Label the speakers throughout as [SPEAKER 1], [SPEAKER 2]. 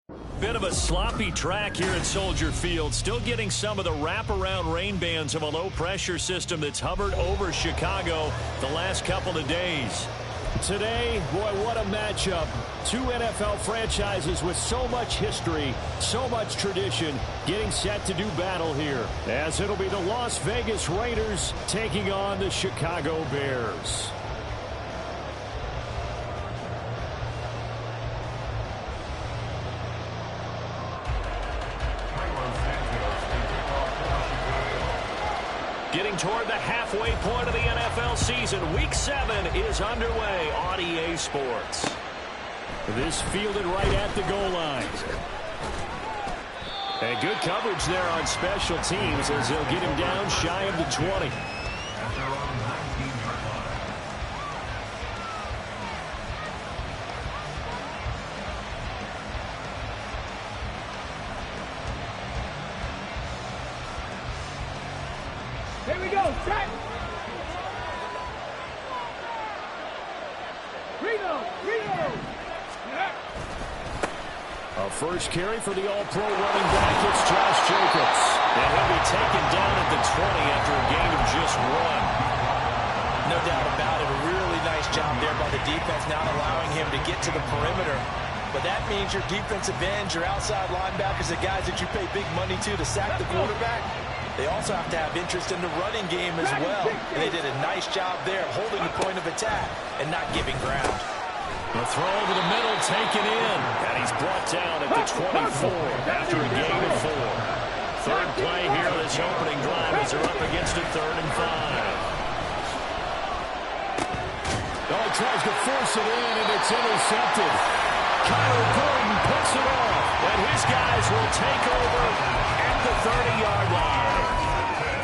[SPEAKER 1] Bit of a sloppy track here at Soldier Field. Still getting some of the wraparound rain bands of a low-pressure system that's hovered over Chicago the last couple of days. Today, boy, what a matchup. Two NFL franchises with so much history, so much tradition, getting set to do battle here. As it'll be the Las Vegas Raiders taking on the Chicago Bears. Getting toward the halfway point of the NFL season. Week 7 is underway on EA Sports. This fielded right at the goal line. And good coverage there on special teams as they'll get him down shy of the 20.
[SPEAKER 2] Here we go, set! Reno!
[SPEAKER 1] A first carry for the All-Pro running back. It's Josh Jacobs. And he'll be taken down at the 20 after a gain of just 1.
[SPEAKER 3] No doubt about it. A really nice job there by the defense, not allowing him to get to the perimeter. But that means your defensive ends, your outside linebackers, the guys that you pay big money to sack the quarterback, they also have to have interest in the running game as well. And they did a nice job there holding the point of attack and not giving ground.
[SPEAKER 1] The throw over the middle taken in. And he's brought down at the 24 after a gain of 4. Third play here on this opening drive as they're up against a 3rd and 5. Oh, he tries to force it in, and it's intercepted. Kyler Gordon picks it off, and his guys will take over at the 30-yard line.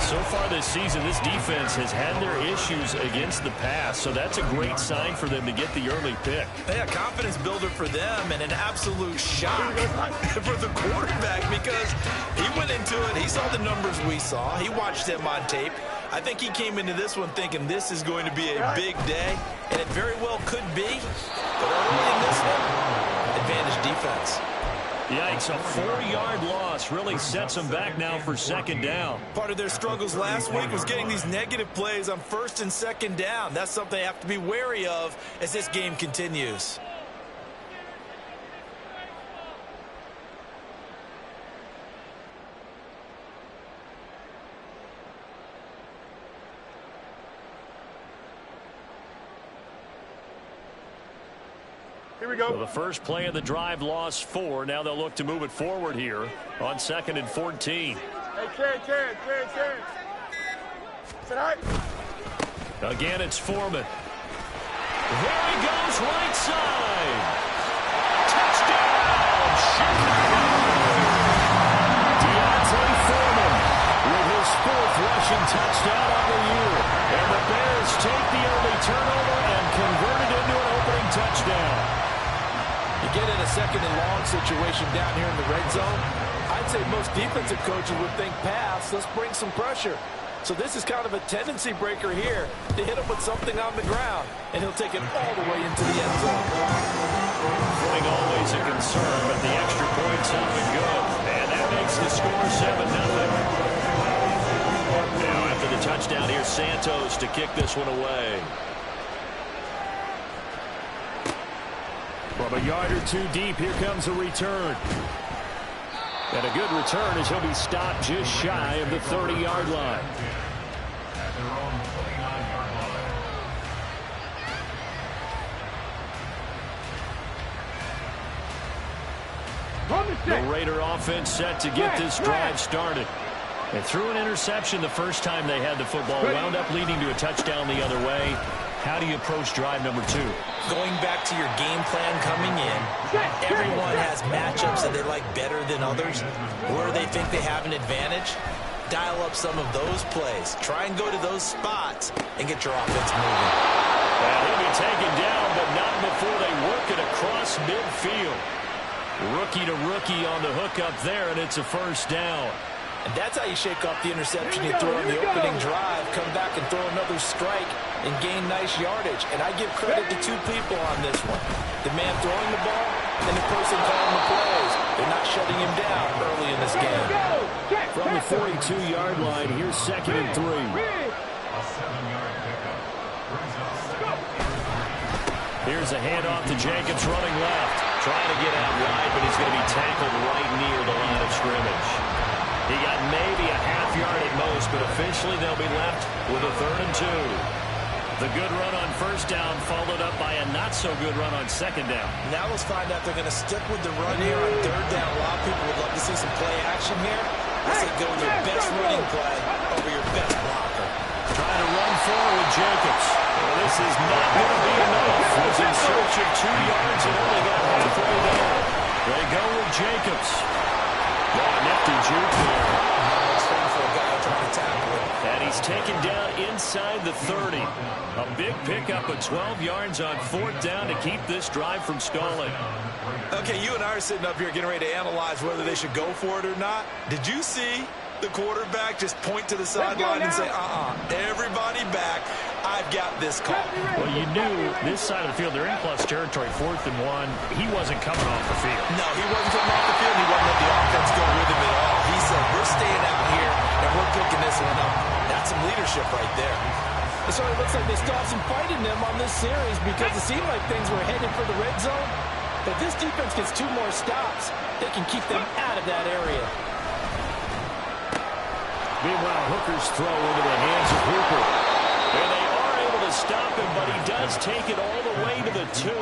[SPEAKER 1] So far this season, this defense has had their issues against the pass, so that's a great sign for them to get the early pick.
[SPEAKER 3] Yeah, confidence builder for them and an absolute shock for the quarterback because he went into it, he saw the numbers we saw, he watched them on tape. I think he came into this one thinking this is going to be a big day, and it very well could be, but early in this one, advantage defense.
[SPEAKER 1] Yikes, a 4-yard loss really sets them back now for 2nd down.
[SPEAKER 3] Part of their struggles last week was getting these negative plays on 1st and 2nd down. That's something they have to be wary of as this game continues.
[SPEAKER 2] Here we go.
[SPEAKER 1] So the first play of the drive lost 4. Now they'll look to move it forward here on 2nd and 14.
[SPEAKER 2] Hey, Karen. Sit high.
[SPEAKER 1] Again, it's Foreman. Here he goes, right side. Touchdown, Chicago! D'Onta Foreman with his 4th rushing touchdown on the year. And the Bears take the early turnover and convert it into an opening touchdown.
[SPEAKER 3] You get in a 2nd and long situation down here in the red zone, I'd say most defensive coaches would think pass, let's bring some pressure. So this is kind of a tendency breaker here to hit him with something on the ground, and he'll take it all the way into the end zone.
[SPEAKER 1] Footing always a concern, but the extra point's up and good. And that makes the score 7-0. Now after the touchdown, here's Santos to kick this one away. From a yard or 2 deep, here comes a return. And a good return as he'll be stopped just shy of the 30-yard line. The Raider offense set to get this drive started. And threw an interception the first time they had the football. Wound up leading to a touchdown the other way. How do you approach drive number 2?
[SPEAKER 3] Going back to your game plan coming in, everyone has matchups that they like better than others. Where they think they have an advantage, dial up some of those plays. Try and go to those spots and get your offense moving.
[SPEAKER 1] And he'll be taken down, but not before they work it across midfield. Rookie to rookie on the hook up there, and it's a 1st down.
[SPEAKER 3] And that's how you shake off the interception you throw in the opening drive, come back and throw another strike and gain nice yardage. And I give credit to 2 people on this one. The man throwing the ball and the person calling the plays. They're not shutting him down early in this game.
[SPEAKER 1] From the 42-yard line, here's 2nd and 3. Here's a handoff to Jacobs running left. Trying to get out wide, but he's going to be tackled right near the line of scrimmage. He got maybe a half yard at most, but officially they'll be left with a 3rd and 2. The good run on 1st down followed up by a not-so-good run on 2nd down.
[SPEAKER 3] Now let's find out they're going to stick with the run here on 3rd down. A lot of people would love to see some play action here. I say go with your best running play over your best blocker.
[SPEAKER 1] Trying to run forward with Jacobs. Well, this is not going to be enough. Was in search of 2 yards and only got halfway there. They go with Jacobs. Nifty juke there.
[SPEAKER 3] Nice thing for a guy trying to tackle him.
[SPEAKER 1] And he's taken down inside the 30. A big pickup of 12 yards on 4th down to keep this drive from stalling.
[SPEAKER 3] Okay, you and I are sitting up here getting ready to analyze whether they should go for it or not. Did you see the quarterback just point to the sideline and say, everybody back, I've got this call?
[SPEAKER 1] Well, you knew this side of the field, they're in plus territory, 4th and 1. He wasn't coming off the field.
[SPEAKER 3] No, he wasn't coming off the field. He wasn't letting the offense go with him at all. He said, we're staying out here, and we're picking this one up. That's some leadership right there.
[SPEAKER 4] So it looks like they still have some fight in them on this series because it seemed like things were headed for the red zone. If this defense gets 2 more stops, they can keep them out of that area.
[SPEAKER 1] Meanwhile, Hooker's throw into the hands of Hooper. And they are able to stop him, but he does take it all the way to the 2.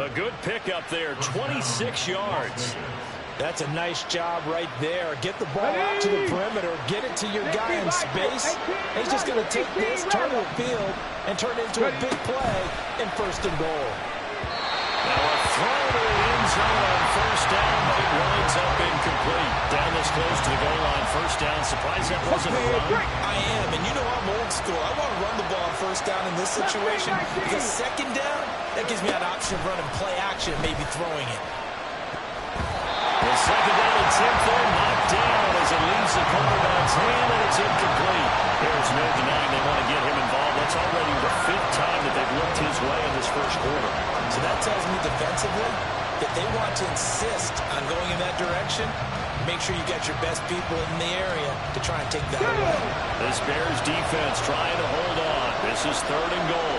[SPEAKER 1] A good pickup there, 26 yards.
[SPEAKER 4] That's a nice job right there. Get the ball out to the perimeter. Get it to your guy in space. He's just going to take this, turn the field, and turn it into a big play in 1st and goal.
[SPEAKER 1] Now a throw to the end zone on 1st down, but it winds up incomplete. Down this close to the goal line, 1st down. Surprised that wasn't a run.
[SPEAKER 3] I am, and you know I'm old school. I want to run the ball on 1st down in this situation because 2nd down, that gives me an option of running play action and maybe throwing it.
[SPEAKER 1] The 2nd down attempt there knocked down as it leaves the quarterback's hand, and it's incomplete. There's no denying they want to get him involved. That's already the 5th time that they've looked his way in this 1st quarter.
[SPEAKER 3] So that tells me defensively that they want to insist on going in that direction. Make sure you got your best people in the area to try and take that away.
[SPEAKER 1] This Bears defense trying to hold on. This is 3rd and goal.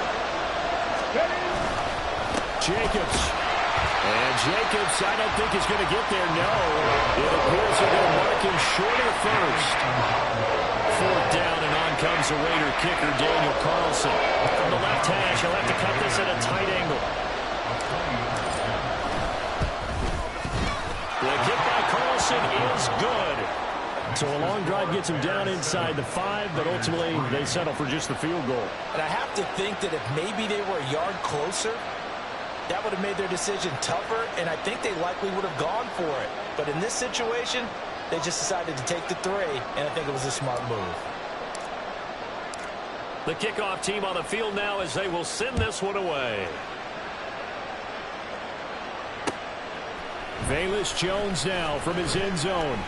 [SPEAKER 1] Jacobs. And Jacobs, I don't think is going to get there. No. It appears they're going to mark him short of 1st. 4th down, and on comes the Raider kicker, Daniel Carlson. From the left hash, he'll have to cut this at a tight angle. The kick by Carlson is good. So a long drive gets him down inside the 5, but ultimately they settle for just the field goal.
[SPEAKER 4] And I have to think that if maybe they were a yard closer, that would have made their decision tougher, and I think they likely would have gone for it. But in this situation, they just decided to take the 3, and I think it was a smart move.
[SPEAKER 1] The kickoff team on the field now as they will send this one away. Velus Jones now from his end zone.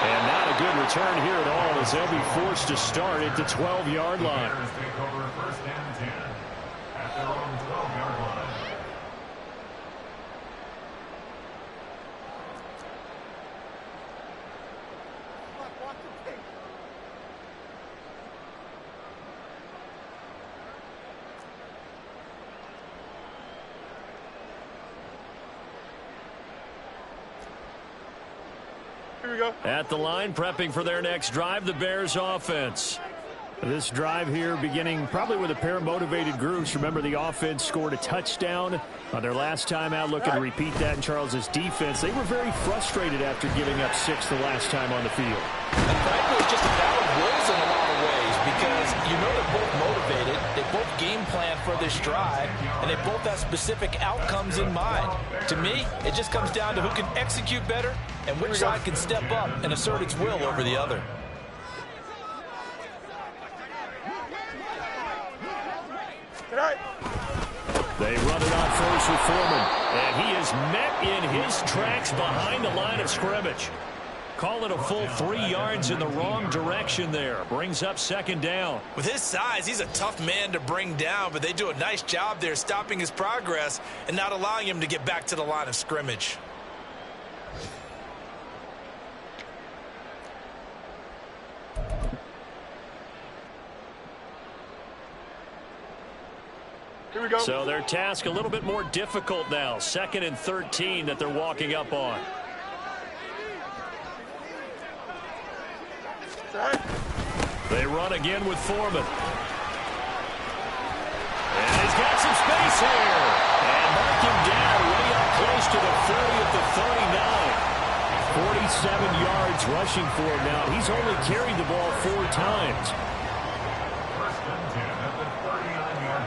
[SPEAKER 1] And not a good return here at all as they'll be forced to start at the 12-yard line.
[SPEAKER 5] Take over 1st and 10 at their own 12-yard line.
[SPEAKER 2] Here we go.
[SPEAKER 1] At the line, prepping for their next drive, the Bears offense. This drive here beginning probably with a pair of motivated groups. Remember, the offense scored a touchdown on their last time out. Looking to repeat that in Charles's defense. They were very frustrated after giving up 6 the last time on the field.
[SPEAKER 4] And frankly, it's just a battle of wills in a lot of ways because you know they're both motivated. They both game plan for this drive, and they both have specific outcomes in mind. To me, it just comes down to who can execute better and which side can step up and assert its will over the other.
[SPEAKER 1] They run it on first with Foreman, and he is met in his tracks behind the line of scrimmage. call it a full 3 yards in the wrong direction there. Brings up second down.
[SPEAKER 3] With his size, he's a tough man to bring down, but they do a nice job there stopping his progress and not allowing him to get back to the line of scrimmage.
[SPEAKER 2] Here we go.
[SPEAKER 1] So their task a little bit more difficult now. 2nd and 13 that they're walking up on. They run again with Foreman. And he's got some space here. And mark him down way up close to the 30 at the 39. 47 yards rushing for him now. He's only carried the ball 4 times.
[SPEAKER 5] First and 10 at the 39-yard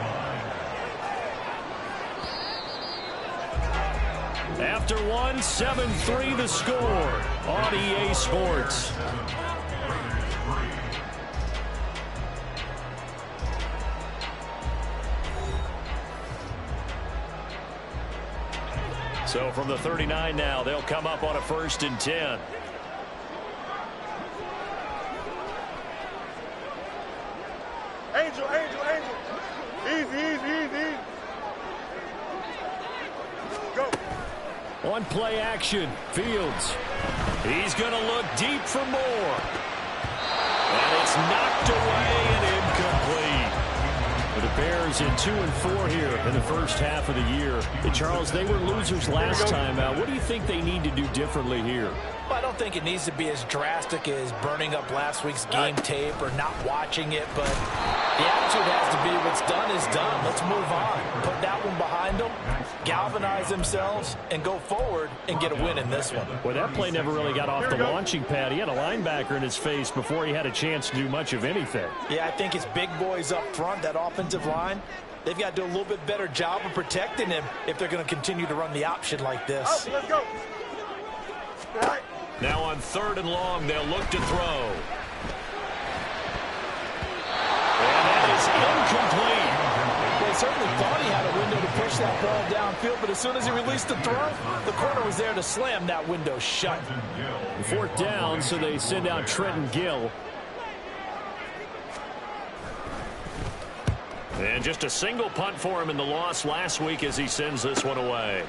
[SPEAKER 5] line.
[SPEAKER 1] After one, 7-3 the score on EA Sports. So from the 39 now, they'll come up on a 1st and 10.
[SPEAKER 2] Angel. Easy. Go.
[SPEAKER 1] On play action, Fields. He's going to look deep for more. And it's knocked away and incomplete. With the Bears in 2-4 here in the first half of the year. And Charles, they were losers last time out. What do you think they need to do differently here?
[SPEAKER 4] Well, I don't think it needs to be as drastic as burning up last week's game tape or not watching it, but the attitude has to be what's done is done. Let's move on. Put that one behind them, galvanize themselves, and go forward and get a win in this one.
[SPEAKER 1] Well, that play never really got off the launching pad. He had a linebacker in his face before he had a chance to do much of anything.
[SPEAKER 4] Yeah, I think it's big boys up front, that offensive line. They've got to do a little bit better job of protecting him if they're going to continue to run the option like this.
[SPEAKER 2] Let's go. All right.
[SPEAKER 1] Now on 3rd and long, they'll look to throw. And that is incomplete.
[SPEAKER 4] Well, he certainly thought he had a window to push that ball downfield, but as soon as he released the throw, the corner was there to slam that window shut.
[SPEAKER 1] 4th down, so they send out Trenton Gill. And just a single punt for him in the loss last week as he sends this one away.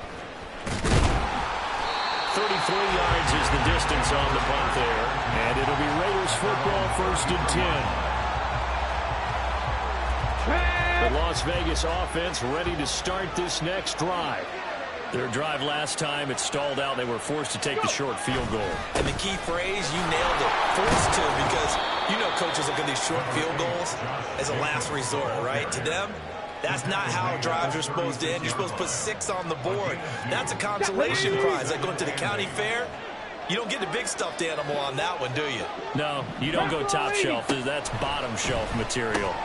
[SPEAKER 1] 33 yards is the distance on the punt there. And it'll be Raiders football 1st and 10. The Las Vegas offense ready to start this next drive. Their drive last time, it stalled out. They were forced to take the short field goal.
[SPEAKER 3] And the key phrase, you nailed it, forced to, because you know coaches look at these short field goals as a last resort, right? To them, that's not how drives are supposed to end. You're supposed to put 6 on the board. That's a consolation prize. Like going to the county fair, you don't get the big stuffed animal on that one, do you?
[SPEAKER 1] No, you don't go top shelf. That's bottom shelf material.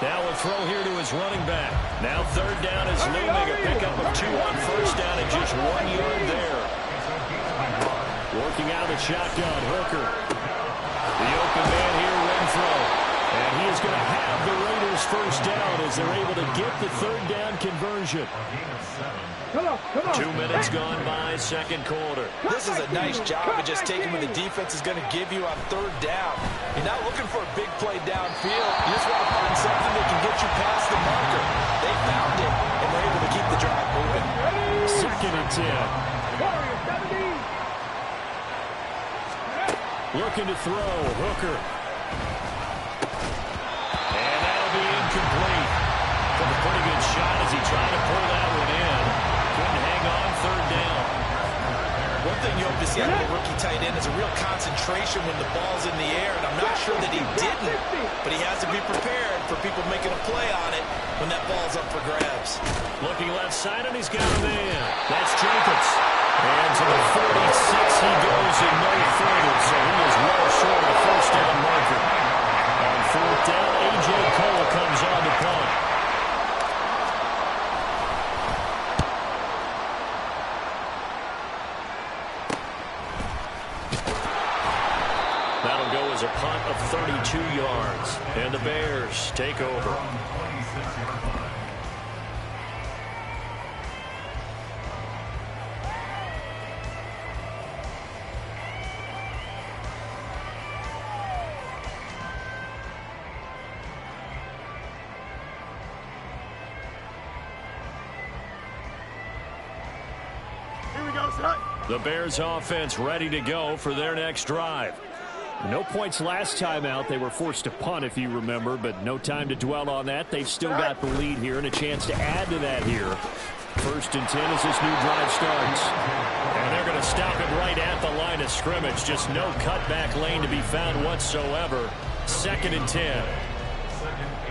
[SPEAKER 1] Now we'll throw here to his running back. Now 3rd down is looming. A pickup of 2 on 1st down and just 1 yard there. Working out of the shotgun, Hooker. The open man here, Renfro. And he is going to have the Raiders 1st down as they're able to get the 3rd down conversion. 2 minutes gone by, 2nd quarter.
[SPEAKER 4] This is a nice job of just taking what the defense is going to give you on 3rd down. You're not looking for a big play downfield. You just want to find something that can get you past the marker. They found it, and they're able to keep the drive moving.
[SPEAKER 1] 2nd and 10. Looking to throw, Hooker. And that'll be incomplete. Took a pretty good shot as he tried to pull that one in. Couldn't hang on, 3rd down.
[SPEAKER 3] One thing you hope to see out of the rookie tight end is a real concentration when the ball's in the air, and I'm not sure that he didn't, but he has to be prepared for people making a play on it when that ball's up for grabs.
[SPEAKER 1] Looking left side, and he's got a man. That's Jacobs. And to the 46 he goes and no further, so he is well short of the 1st down marker. On 4th down, A.J. Cole comes on the punt. That'll go as a punt of 32 yards. And the Bears take over. The Bears offense ready to go for their next drive. No points last time out. They were forced to punt, if you remember, but no time to dwell on that. They've still got the lead here and a chance to add to that here. 1st and 10 as this new drive starts. And they're going to stop him right at the line of scrimmage. Just no cutback lane to be found whatsoever. 2nd and 10.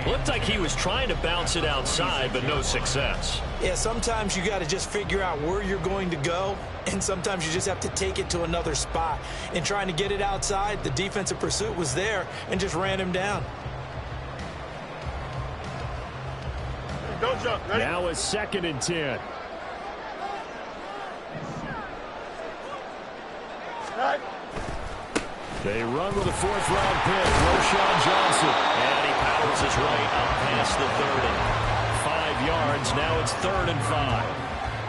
[SPEAKER 1] Looked like he was trying to bounce it outside, but no success.
[SPEAKER 3] Yeah, sometimes you got to just figure out where you're going to go, and sometimes you just have to take it to another spot. And trying to get it outside, the defensive pursuit was there and just ran him down.
[SPEAKER 2] Don't jump. Ready?
[SPEAKER 1] Now a 2nd and 10.
[SPEAKER 2] Right.
[SPEAKER 1] They run with a 4th-round pick, Roschon Johnson. And he powers his right up past the 30. 5 yards. Now it's 3rd and 5.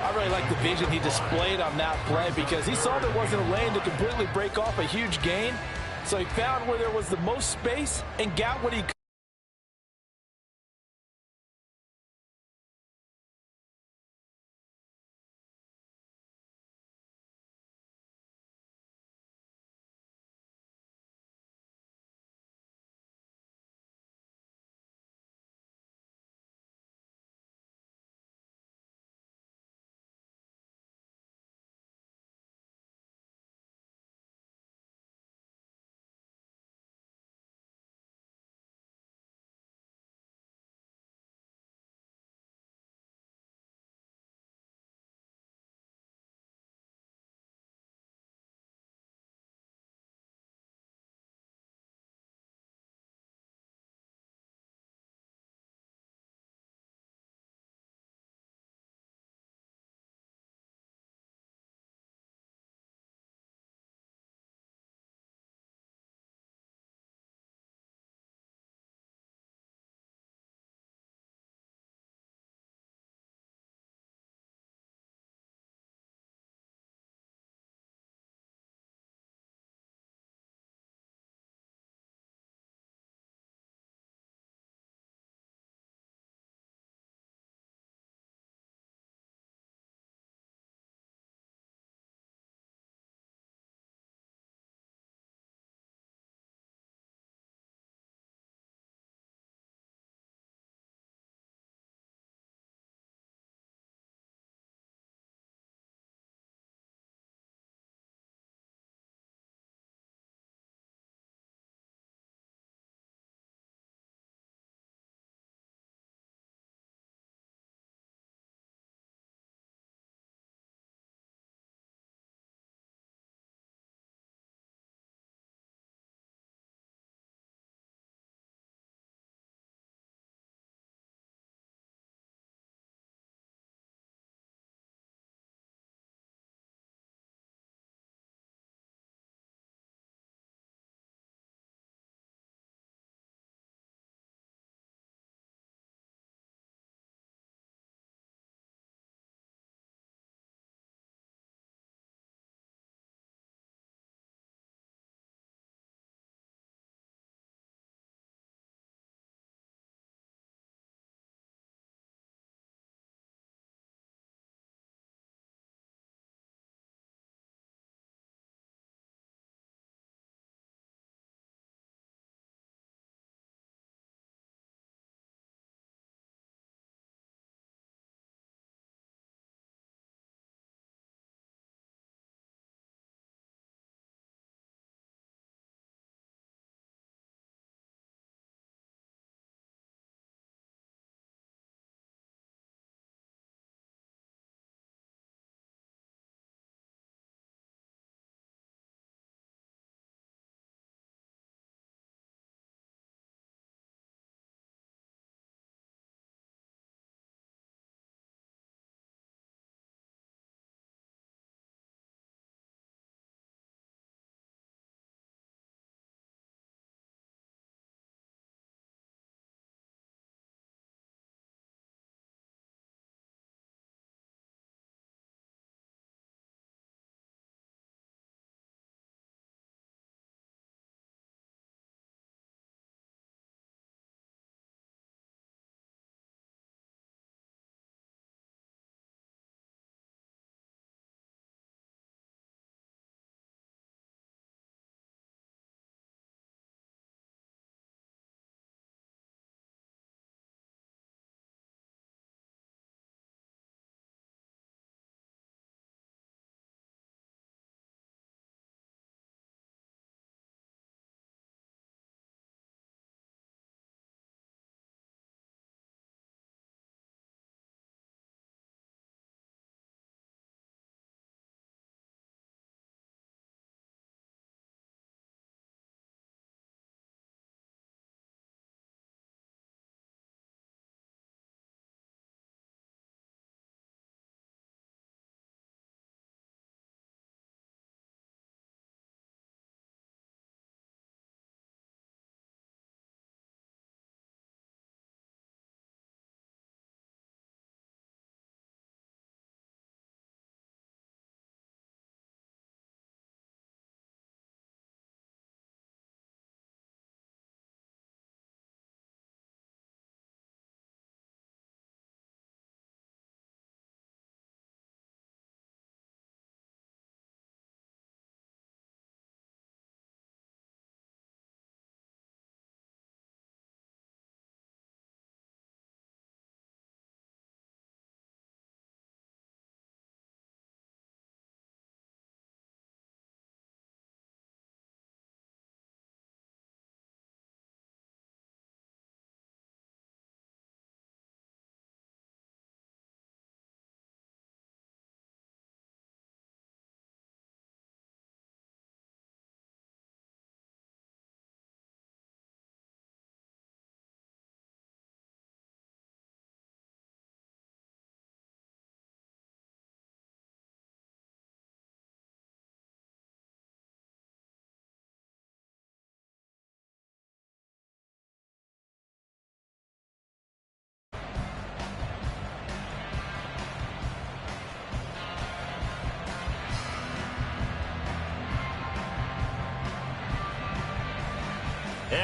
[SPEAKER 4] I really like the vision he displayed on that play because he saw there wasn't a lane to completely break off a huge gain. So he found where there was the most space and got what he could.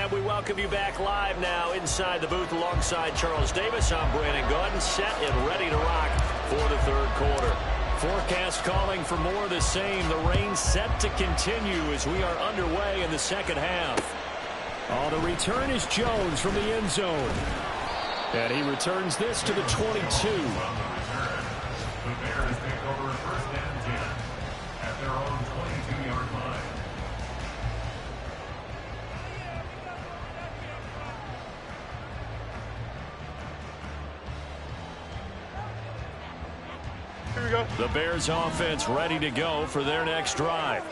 [SPEAKER 1] And we welcome you back live now inside the booth alongside Charles Davis. I'm Brandon Gaudin, set and ready to rock for the third quarter. Forecast calling for more of the same. The rain set to continue as we are underway in the second half. Oh, the return is Jones from the end zone. And he returns this to the 22.
[SPEAKER 5] The Bears take over first and 10 at their own 22-yard line.
[SPEAKER 2] Here we go.
[SPEAKER 1] The Bears offense ready to go for their next drive.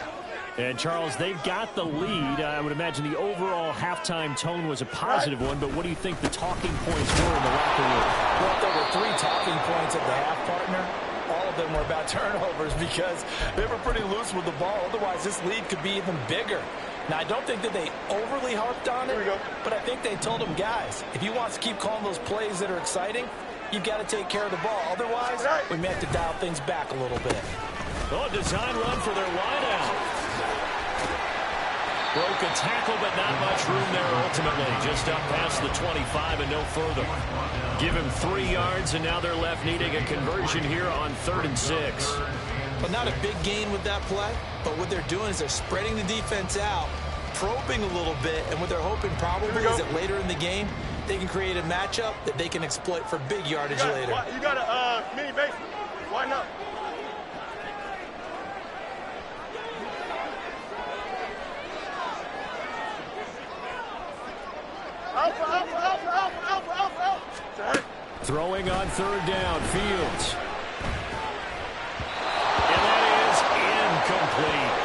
[SPEAKER 1] And, Charles, they've got the lead. I would imagine the overall halftime tone was a positive one, but what do you think the talking points were in the locker room?
[SPEAKER 4] Well, there were 3 talking points at the half, partner. All of them were about turnovers because they were pretty loose with the ball. Otherwise, this lead could be even bigger. Now, I don't think that they overly harped on it, but I think they told them, guys, if you want to keep calling those plays that are exciting, you've got to take care of the ball. Otherwise, we may have to dial things back a little bit.
[SPEAKER 1] Oh, design run for their wideout. Broke a tackle, but not much room there ultimately. Just up past the 25 and no further. Give him 3 yards, and now they're left needing a conversion here on 3rd and 6.
[SPEAKER 3] But not a big gain with that play. But what they're doing is they're spreading the defense out, probing a little bit, and what they're hoping probably is that later in the game, they can create a matchup that they can exploit for big yardage later.
[SPEAKER 2] You got a mini base. Why not? Alpha.
[SPEAKER 1] Throwing on 3rd down, Fields. And that is incomplete.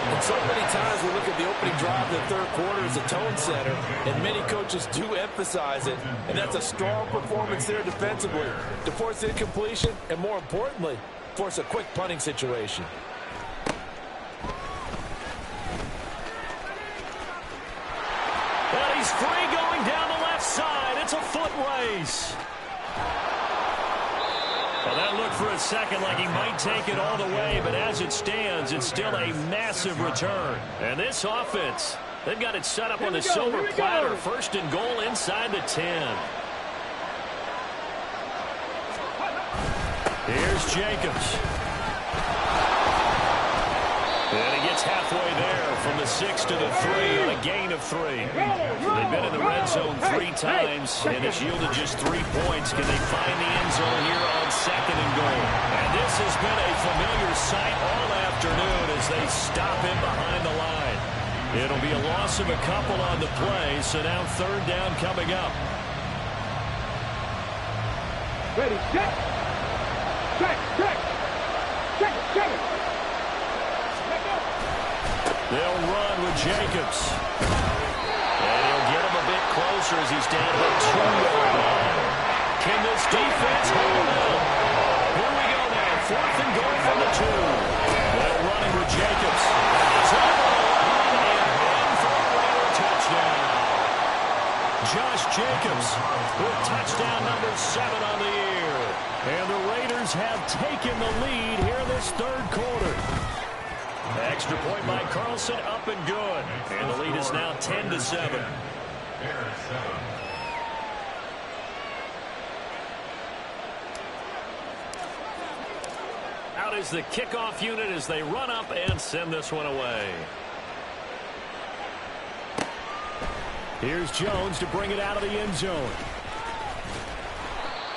[SPEAKER 4] And so many times we look at the opening drive of the third quarter as a tone setter, and many coaches do emphasize it, and that's a strong performance there defensively to force incompletion and, more importantly, force a quick punting situation.
[SPEAKER 1] Well, he's free going down the left side. It's a foot race. Well, that looked for a second like he might take it all the way, but as it stands, it's still a massive return. And this offense, they've got it set up on the silver platter. 1st and goal inside the 10. Here's Jacobs. And he gets halfway there from the 6 to the 3 on a gain of 3. They've been in the red zone 3 times, and it's yielded just 3 points. Can they find the end zone here on 2nd and goal? And this has been a familiar sight all afternoon as they stop him behind the line. It'll be a loss of a couple on the play, so now 3rd down coming up.
[SPEAKER 2] Ready, check.
[SPEAKER 1] They'll run with Jacobs. And he'll get him a bit closer as he's down to the 2-yard line. Can this defense hold up? Here we go now. 4th and goal from the 2. They're running with Jacobs. He's over the line and in for a Raider touchdown. Josh Jacobs with touchdown number 7 on the year. And the Raiders have taken the lead here in this third quarter. Extra point by Carlson, up and good. And the lead is now 10-7. Out is the kickoff unit as they run up and send this one away. Here's Jones to bring it out of the end zone.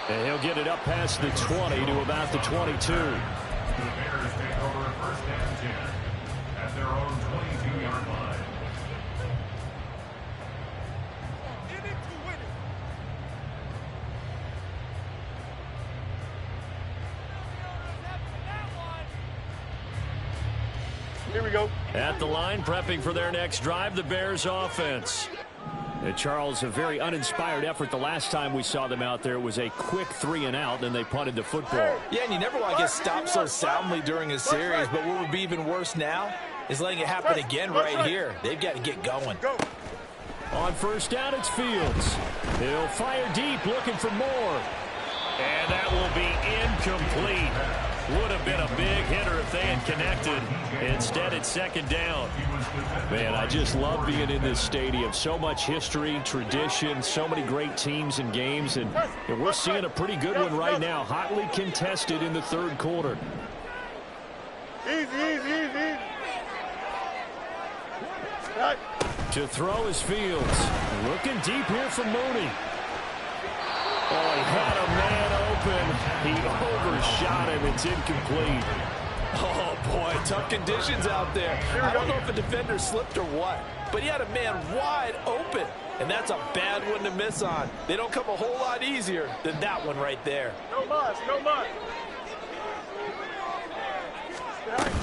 [SPEAKER 1] And he'll get it up past the 20 to about the 22.
[SPEAKER 5] The Bears take over 1st and 10 at their own 22-yard line.
[SPEAKER 2] Here we go.
[SPEAKER 1] At the line, prepping for their next drive, the Bears offense. And Charles, a very uninspired effort the last time we saw them out there. It was a quick 3-and-out, and they punted the football.
[SPEAKER 3] Yeah, and you never want to get stopped so soundly during a series, but what would be even worse now is letting it happen again right here. They've got to get going.
[SPEAKER 1] On 1st down, it's Fields. He'll fire deep, looking for more. And that will be incomplete. Would have been a big hitter if they had connected. Instead, it's second down. Man, I just love being in this stadium. So much history, tradition, so many great teams and games, and we're seeing a pretty good one right now. Hotly contested in the third quarter.
[SPEAKER 2] Easy, easy, easy. Right.
[SPEAKER 1] To throw is Fields. Looking deep here for Mooney. Oh, he had a man open. He overshot him. It's incomplete.
[SPEAKER 4] Oh, boy, tough conditions out there. I don't know if a defender slipped or what, but he had a man wide open, and that's a bad one to miss on. They don't come a whole lot easier than that one right there.
[SPEAKER 2] No muss, no muss. Right.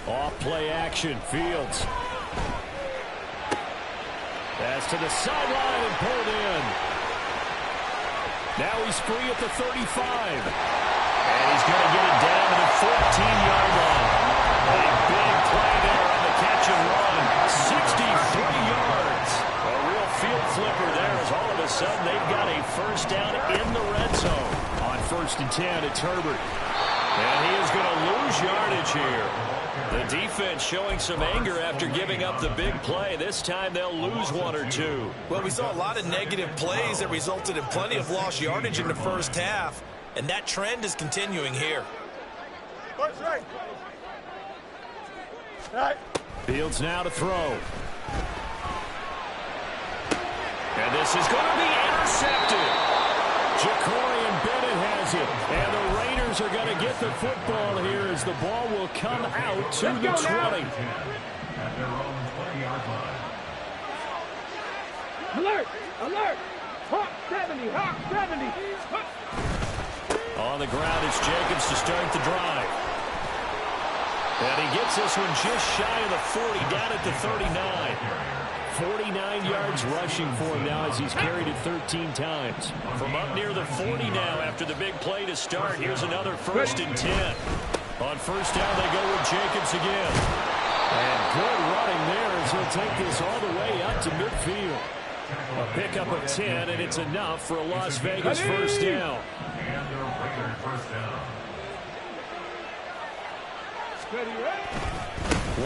[SPEAKER 1] Off play action, Fields. Pass to the sideline and pulled in. Now he's free at the 35. And he's going to get it down to the 14-yard line. A big play there on the catch and run. 63 yards. A real field flipper there as all of a sudden they've got a first down in the red zone. On 1st and 10, it's Herbert. And he is going to lose yardage here. The defense showing some anger after giving up the big play. This time they'll lose one or two.
[SPEAKER 3] Well, we saw a lot of negative plays that resulted in plenty of lost yardage in the first half, and that trend is continuing here.
[SPEAKER 2] Push right. Right.
[SPEAKER 1] Fields now to throw. And this is going to be intercepted. Jacorian Bennett has it. And the Raiders are going to get the football here as the ball will come out to the 20.
[SPEAKER 5] At their own 20-yard line.
[SPEAKER 2] Alert! Alert! Hawk 70! Hawk 70!
[SPEAKER 1] On the ground, it's Jacobs to start the drive. And he gets this one just shy of the 40, down at the 39. 49 yards rushing for him now as he's carried it 13 times. From up near the 40 now after the big play to start. Here's another 1st and 10. On 1st down, they go with Jacobs again. And good running there as he'll take this all the way up to midfield. A pickup of 10, and it's enough for a Las Vegas first down.
[SPEAKER 5] And their Raiders first down.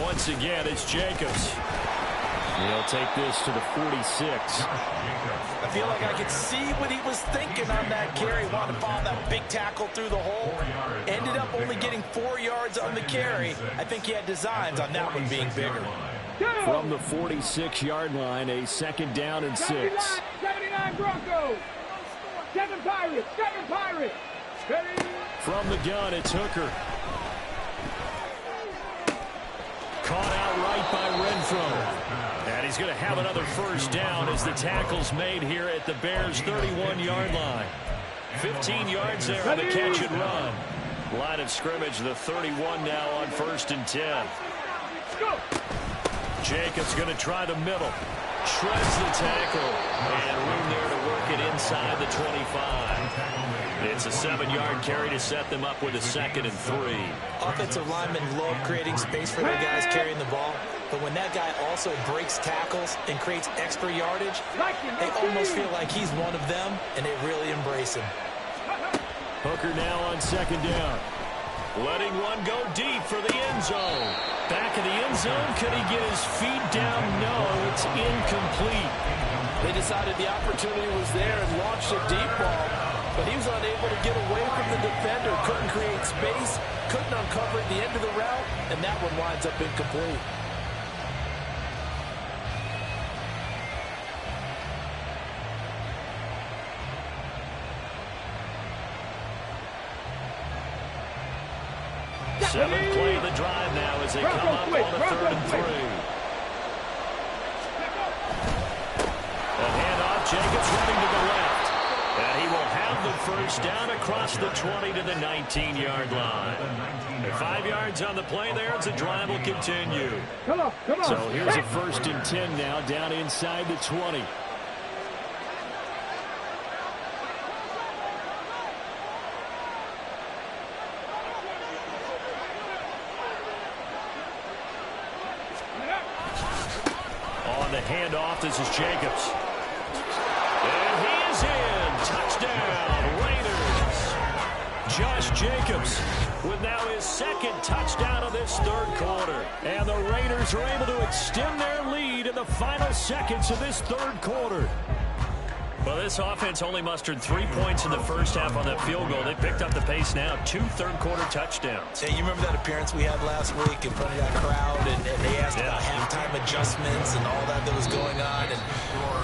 [SPEAKER 1] Once again, it's Jacobs. He'll take this to the 46.
[SPEAKER 4] I feel like I could see what he was thinking on that carry. Wanted to follow that big tackle through the hole. Ended up only getting 4 yards on the carry. I think he had designs on that one being bigger.
[SPEAKER 1] From the 46-yard line, a 2nd down and 6.
[SPEAKER 2] 79 Broncos! 7 Pirates! 7 Pirates!
[SPEAKER 1] From the gun, it's Hooker. Caught out right by Renfro. And he's going to have another first down as the tackle's made here at the Bears' 31-yard line. 15 yards there on the catch and run. Line of scrimmage, the 31 now on 1st and 10. Jacobs going to try the middle. Shreds the tackle. And room there to work it inside the 25. It's a 7-yard carry to set them up with a 2nd and 3.
[SPEAKER 4] Offensive linemen love creating space for their guys carrying the ball. But when that guy also breaks tackles and creates extra yardage, they almost feel like he's one of them, and they really embrace him.
[SPEAKER 1] Hooker now on 2nd down. Letting one go deep for the end zone. Back of the end zone. Could he get his feet down? No, it's incomplete.
[SPEAKER 4] They decided the opportunity was there and launched a deep ball, but he was unable to get away from the defender. Couldn't create space, couldn't uncover at the end of the route, and that one winds up incomplete.
[SPEAKER 1] Seventh play of the drive now as they come up on a 3rd and 3. The handoff, Jacobs running to the left. And he will have the first down across the 20 to the 19-yard line. 5 yards on the play there as the drive will continue.
[SPEAKER 2] Come on.
[SPEAKER 1] So here's a 1st and 10 now down inside the 20. On the handoff, this is Jacobs. And he is in. Touchdown, Raiders. Josh Jacobs with now his second touchdown of this third quarter. And the Raiders are able to extend their lead in the final seconds of this third quarter. Well, this offense only mustered 3 points in the first half on that field goal. They picked up the pace now, 2 third-quarter touchdowns.
[SPEAKER 3] Hey, you remember that appearance we had last week in front of that crowd, and they asked about halftime adjustments and all that was going on. And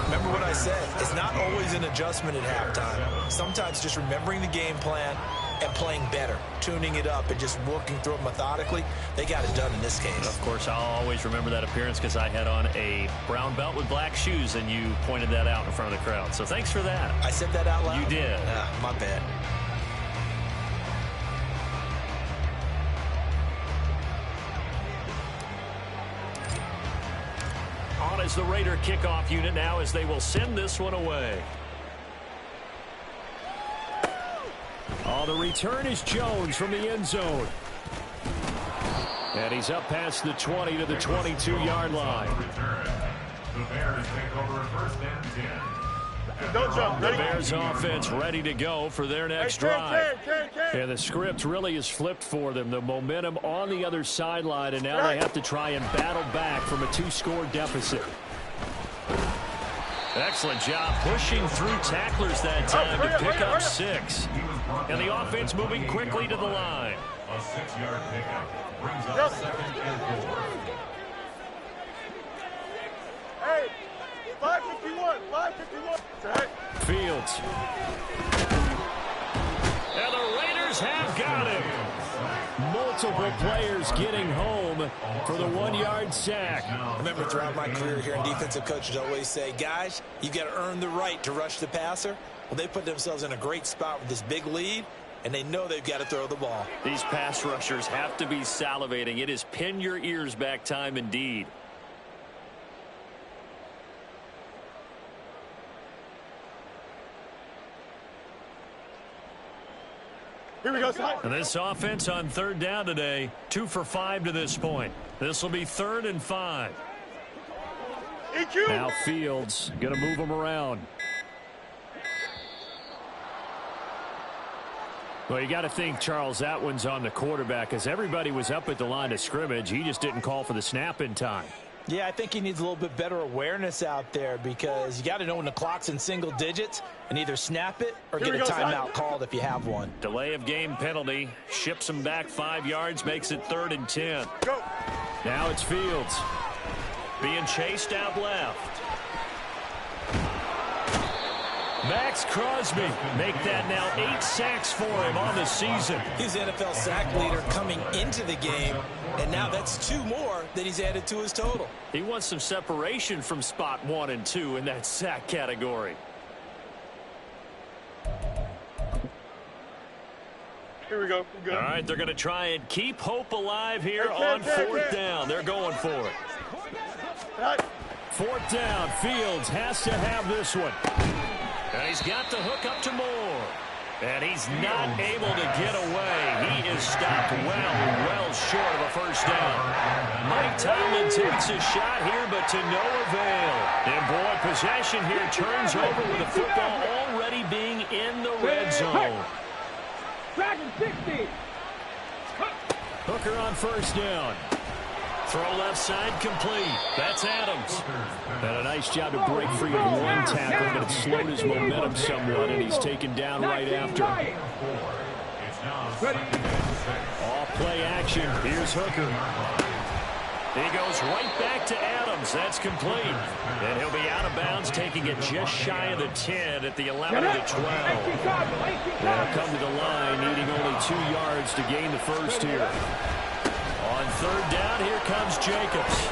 [SPEAKER 3] remember what I said, it's not always an adjustment at halftime. Sometimes just remembering the game plan and playing better, tuning it up and just working through it methodically. They got it done in this case.
[SPEAKER 1] Of course, I'll always remember that appearance because I had on a brown belt with black shoes, and you pointed that out in front of the crowd. So thanks for that.
[SPEAKER 3] I said that out loud?
[SPEAKER 1] You did.
[SPEAKER 3] My bad.
[SPEAKER 1] On as the Raider kickoff unit now as they will send this one away. Oh, the return is Jones from the end zone. And he's up past the 20 to the 22-yard line.
[SPEAKER 5] The Bears take over first and 10.
[SPEAKER 2] Don't jump.
[SPEAKER 1] The Bears offense ready to go for their next drive.
[SPEAKER 2] Can.
[SPEAKER 1] And the script really is flipped for them. The momentum on the other sideline, and now they have to try and battle back from a 2-score deficit. Excellent job pushing through tacklers that time to pick up 6. And the offense moving quickly to the line.
[SPEAKER 5] A 6-yard pickup brings up 2nd and 4.
[SPEAKER 2] Hey, 551.
[SPEAKER 1] Fields. And the Raiders have got him. Multiple players getting home for the 1-yard sack.
[SPEAKER 3] I remember throughout my career here in defensive coaches always say, guys, you've got to earn the right to rush the passer. Well, they put themselves in a great spot with this big lead, and they know they've got to throw the ball.
[SPEAKER 1] These pass rushers have to be salivating. It is pin your ears back time indeed.
[SPEAKER 2] Here we go, son.
[SPEAKER 1] And this offense on third down today, 2 for 5 to this point. This will be 3rd and 5.
[SPEAKER 2] EQ.
[SPEAKER 1] Now Fields going to move them around. Well, you got to think, Charles, that one's on the quarterback as everybody was up at the line of scrimmage. He just didn't call for the snap in time.
[SPEAKER 4] Yeah, I think he needs a little bit better awareness out there because you got to know when the clock's in single digits and either snap it or get a timeout called if you have one.
[SPEAKER 1] Delay of game penalty. Ships him back 5 yards, makes it 3rd and 10.
[SPEAKER 2] Go.
[SPEAKER 1] Now it's Fields. Being chased out left. Max Crosby make that now 8 sacks for him on the season.
[SPEAKER 3] He's NFL sack leader coming into the game, and now that's 2 more that he's added to his total.
[SPEAKER 1] He wants some separation from spot 1 and 2 in that sack category.
[SPEAKER 2] Here we go.
[SPEAKER 1] All right, they're going to try and keep hope alive here on 4th down. They're going for it. 4th down, Fields has to have this one. And he's got the hook up to Moore. And he's not able to get away. He is stopped well short of a first down. Mike Tomlin takes a shot here, but to no avail. And boy, possession here turns over with the football already being in the red zone.
[SPEAKER 2] Dragon 60.
[SPEAKER 1] Hooker on first down. Throw left side complete. That's Adams. And a nice job to break free of one tackle, but it slowed his momentum somewhat, and he's taken down right after. All play action. Here's Hooker. He goes right back to Adams. That's complete. And he'll be out of bounds, taking it just shy of the 10 at the 11 of the 12. They'll come to the line, needing only 2 yards to gain the first here. On third down, here comes Jacobs.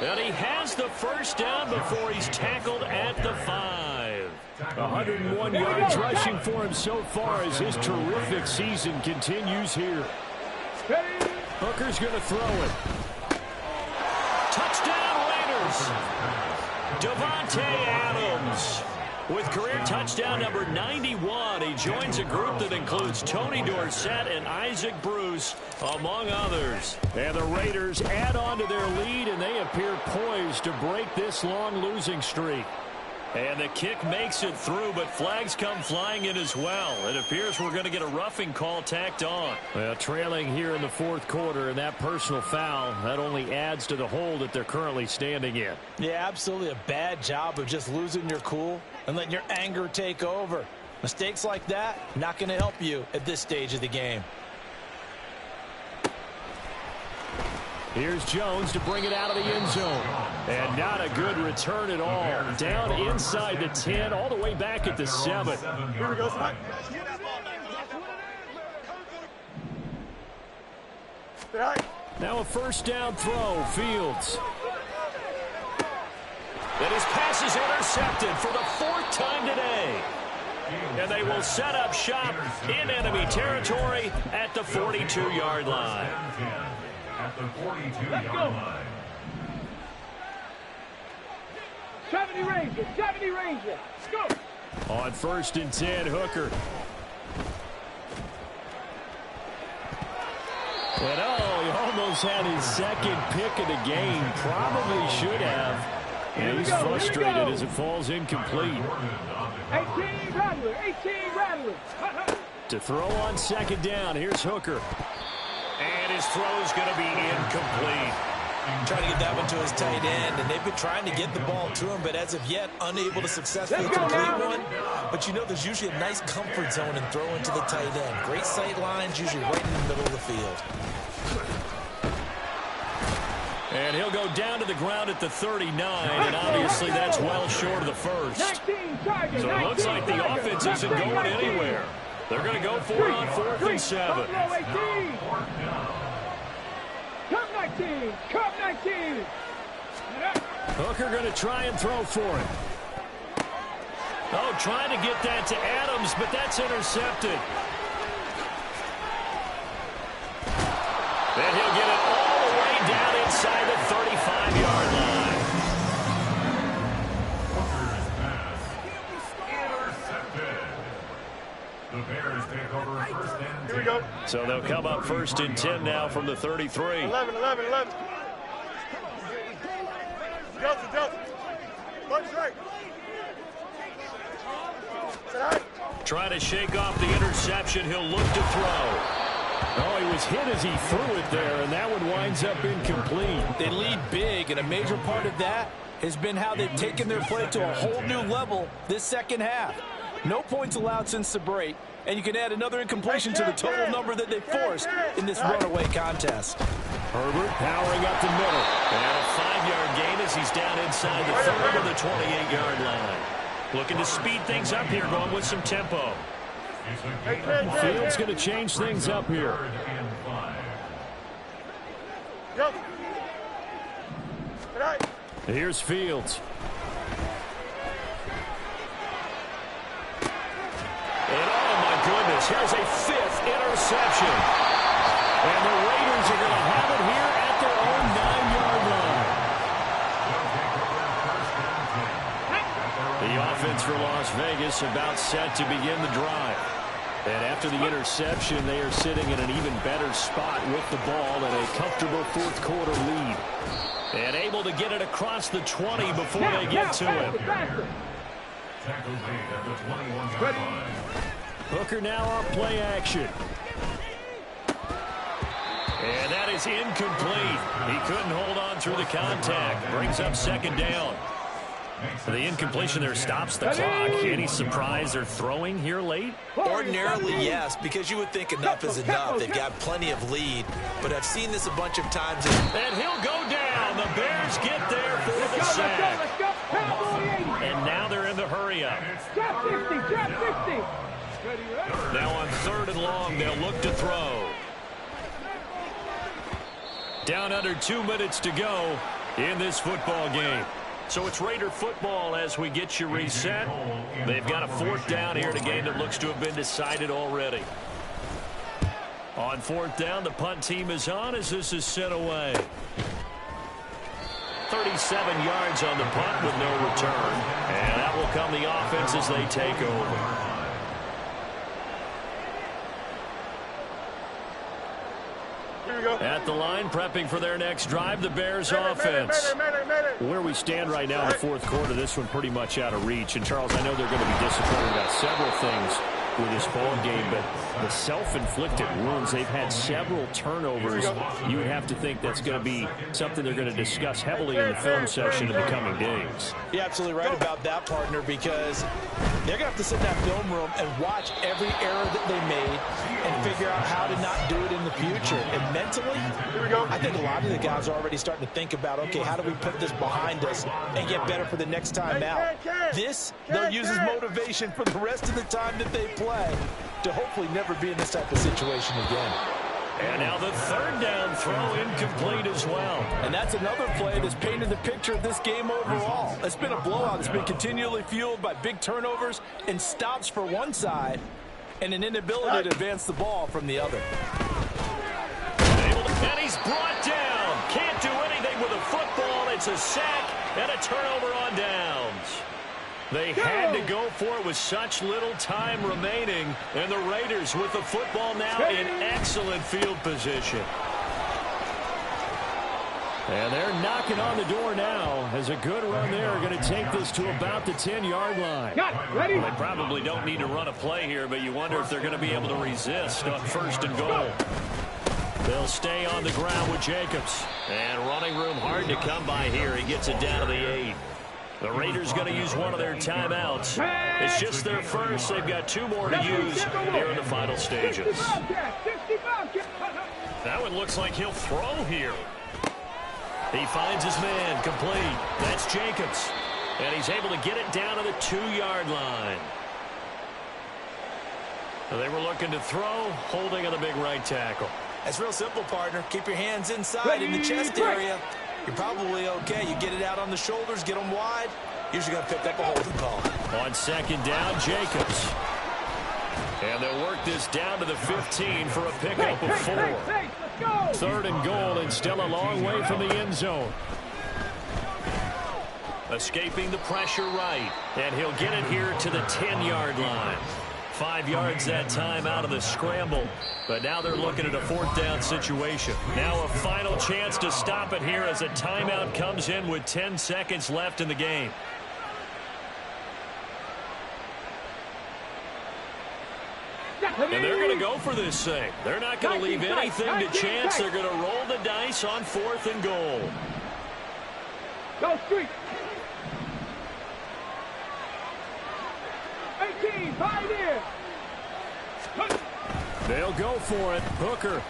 [SPEAKER 1] And he has the first down before he's tackled at the 5. 101 yards rushing for him so far as his terrific season continues here. Hooker's going to throw it. Touchdown Raiders. Davante Adams. With career touchdown number 91, he joins a group that includes Tony Dorsett and Isaac Bruce, among others. And the Raiders add on to their lead, and they appear poised to break this long losing streak. And the kick makes it through, but flags come flying in as well. It appears we're going to get a roughing call tacked on. Well, trailing here in the fourth quarter, and that personal foul, that only adds to the hole that they're currently standing in.
[SPEAKER 4] Yeah, absolutely a bad job of just losing your cool and letting your anger take over. Mistakes like that, not going to help you at this stage of the game.
[SPEAKER 1] Here's Jones to bring it out of the end zone. And not a good return at all. Down inside the 10, all the way back at the 7.
[SPEAKER 2] Here we go, son.
[SPEAKER 1] Now a first down throw, Fields. And his pass is intercepted for the 4th time today. And they will set up shop in enemy territory at the 42-yard line.
[SPEAKER 5] At the 42-yard line.
[SPEAKER 2] 70 Rangers, 70 Rangers. Go.
[SPEAKER 1] On 1st and 10, Hooker. And he almost had his second pick of the game. Probably should have. And he's frustrated as it falls incomplete.
[SPEAKER 2] 18 Rattler, 18 Rattler.
[SPEAKER 1] To throw on 2nd down, here's Hooker. And his throw's going to be incomplete.
[SPEAKER 3] Trying to get that one to his tight end, and they've been trying to get the ball to him, but as of yet, unable to successfully complete one. But you know there's usually a nice comfort zone in throwing to the tight end. Great sight lines, usually right in the middle of the field.
[SPEAKER 1] And he'll go down to the ground at the 39, and obviously that's well short of the first. So it looks like the offense isn't going anywhere. They're going to go for it on 4th and 7.
[SPEAKER 2] Come 19, come 19.
[SPEAKER 1] Hooker going to try and throw for it. Trying to get that to Adams, but that's intercepted. And he'll get it all the way down inside the 35-yard line.
[SPEAKER 5] Hooker's pass. Intercepted. The Bears take over 1st and 10.
[SPEAKER 2] Here we go.
[SPEAKER 1] So they'll come up 1st and 10 now from the 33.
[SPEAKER 2] 11. Delta. One straight.
[SPEAKER 1] Trying to shake off the interception. He'll look to throw. He was hit as he threw it there, and that one winds up incomplete.
[SPEAKER 4] They lead big, and a major part of that has been how they've taken their play to a whole new level this second half. No points allowed since the break, and you can add another incompletion to the total number that they forced in this runaway contest.
[SPEAKER 1] Herbert powering up the middle. And a 5-yard gain as he's down inside the 3rd of the 28-yard line. Looking to speed things up here, going with some tempo. Fields going to change things up here. Here's Fields. And oh my goodness, here's a 5th interception. And the Raiders are going to have it here at their own 9-yard line. The offense for Las Vegas about set to begin the drive. And after the interception, they are sitting in an even better spot with the ball and a comfortable 4th quarter lead. And able to get it across the 20 before they get to it. Hooker now on play action. And that is incomplete. He couldn't hold on through the contact. Brings up 2nd down. The incompletion there stops the clock. Any surprise they're throwing here late?
[SPEAKER 3] Ordinarily, yes, because you would think enough is enough. They've got plenty of lead, but I've seen this a bunch of times.
[SPEAKER 1] And he'll go down. The Bears get there for the sack. And now they're in the hurry-up.
[SPEAKER 2] Drop 50, drop 50.
[SPEAKER 1] Now on 3rd and long, they'll look to throw. Down under 2 minutes to go in this football game. So it's Raider football as we get you reset. They've got a 4th down here in a game that looks to have been decided already. On 4th down, the punt team is on as this is sent away. 37 yards on the punt with no return. And that will come the offense as they take over. At the line, prepping for their next drive, the Bears offense. Where we stand right now in the fourth quarter, this one pretty much out of reach. And, Charles, I know they're going to be disappointed about several things with this ball game, but the self-inflicted wounds, they've had several turnovers. You would have to think that's going to be something they're going to discuss heavily in the film session in the coming days.
[SPEAKER 4] You're absolutely right about that, partner, because they're going to have to sit in that film room and watch every error that they made and figure out how to not do it in the future. And mentally, I think a lot of the guys are already starting to think about, okay, how do we put this behind us and get better for the next time out? This, they'll use as motivation for the rest of the time that they play to hopefully never be in this type of situation again.
[SPEAKER 1] And now the third down throw incomplete as well.
[SPEAKER 4] And that's another play that's painted the picture of this game overall. It's been a blowout. It's been continually fueled by big turnovers and stops for one side and an inability to advance the ball from the other.
[SPEAKER 1] And he's brought down. Can't do anything with a football. It's a sack and a turnover on downs. They had to go for it with such little time remaining, and the Raiders with the football now in excellent field position. And they're knocking on the door now as a good run there are going to take this to about the 10-yard line.
[SPEAKER 2] Ready?
[SPEAKER 1] They probably don't need to run a play here, but you wonder if they're going to be able to resist on first and goal. They'll stay on the ground with Jacobs. And running room hard to come by here. He gets it down to the 8. The Raiders going to use one of their timeouts. It's just their first. They've got 2 more to use here in the final stages. That one looks like he'll throw here. He finds his man complete. That's Jacobs. And he's able to get it down to the 2-yard line. They were looking to throw, holding on the big right tackle.
[SPEAKER 3] That's real simple, partner. Keep your hands inside in the chest area. You're probably okay. You get it out on the shoulders, get them wide. Usually going to pick up a holding call.
[SPEAKER 1] On second down, Jacobs. And they'll work this down to the 15 for a pickup of 4. Third and goal and still a long way from the end zone. Escaping the pressure right. And he'll get it here to the 10-yard line. 5 yards that time out of the scramble. But now they're looking at a 4th down situation. Now a final chance to stop it here as a timeout comes in with 10 seconds left in the game. And they're going to go for this thing. They're not going to leave anything to chance. They're going to roll the dice on 4th and goal.
[SPEAKER 2] Go street. 18, 5 in.
[SPEAKER 1] They'll go for it. Hooker.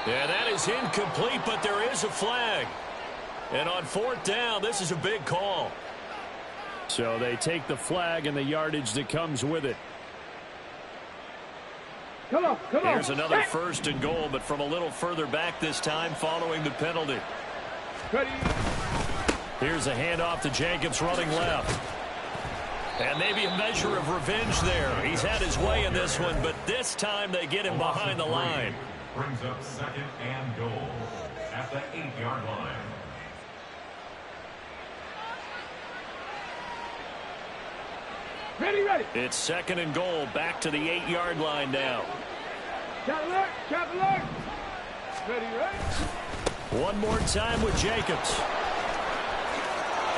[SPEAKER 1] Yeah, that is incomplete, but there is a flag. And on 4th down, this is a big call. So they take the flag and the yardage that comes with it.
[SPEAKER 2] Come on.
[SPEAKER 1] Here's another 1st and goal, but from a little further back this time following the penalty.
[SPEAKER 2] Ready.
[SPEAKER 1] Here's a handoff to Jacobs running left. And maybe a measure of revenge there. He's had his way in this one, but this time they get him behind the line.
[SPEAKER 5] Brings up 2nd and goal at the 8-yard line.
[SPEAKER 2] Ready.
[SPEAKER 1] It's 2nd and goal, back to the 8-yard line now.
[SPEAKER 2] Chop alert. Ready.
[SPEAKER 1] One more time with Jacobs.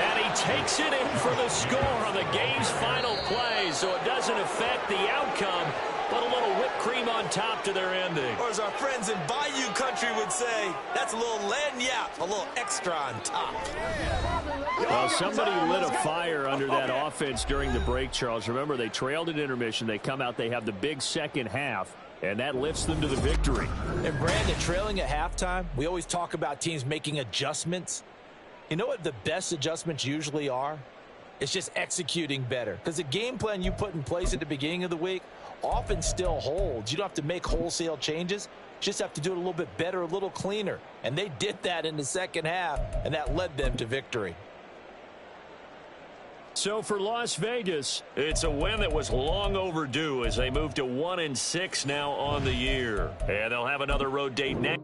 [SPEAKER 1] And he takes it in for the score on the game's final play, so it doesn't affect the outcome, but a little whipped cream on top to their ending.
[SPEAKER 3] Or as our friends in Bayou Country would say, that's a little lagniappe, a little extra on top.
[SPEAKER 1] Well, somebody lit a fire under that offense during the break, Charles. Remember, they trailed at intermission. They come out, they have the big second half, and that lifts them to the victory.
[SPEAKER 4] And Brandon, trailing at halftime, we always talk about teams making adjustments. You know what the best adjustments usually are? It's just executing better. Because the game plan you put in place at the beginning of the week often still holds. You don't have to make wholesale changes. You just have to do it a little bit better, a little cleaner. And they did that in the second half, and that led them to victory.
[SPEAKER 1] So for Las Vegas, it's a win that was long overdue as they move to 1-6 now on the year. And they'll have another road date next.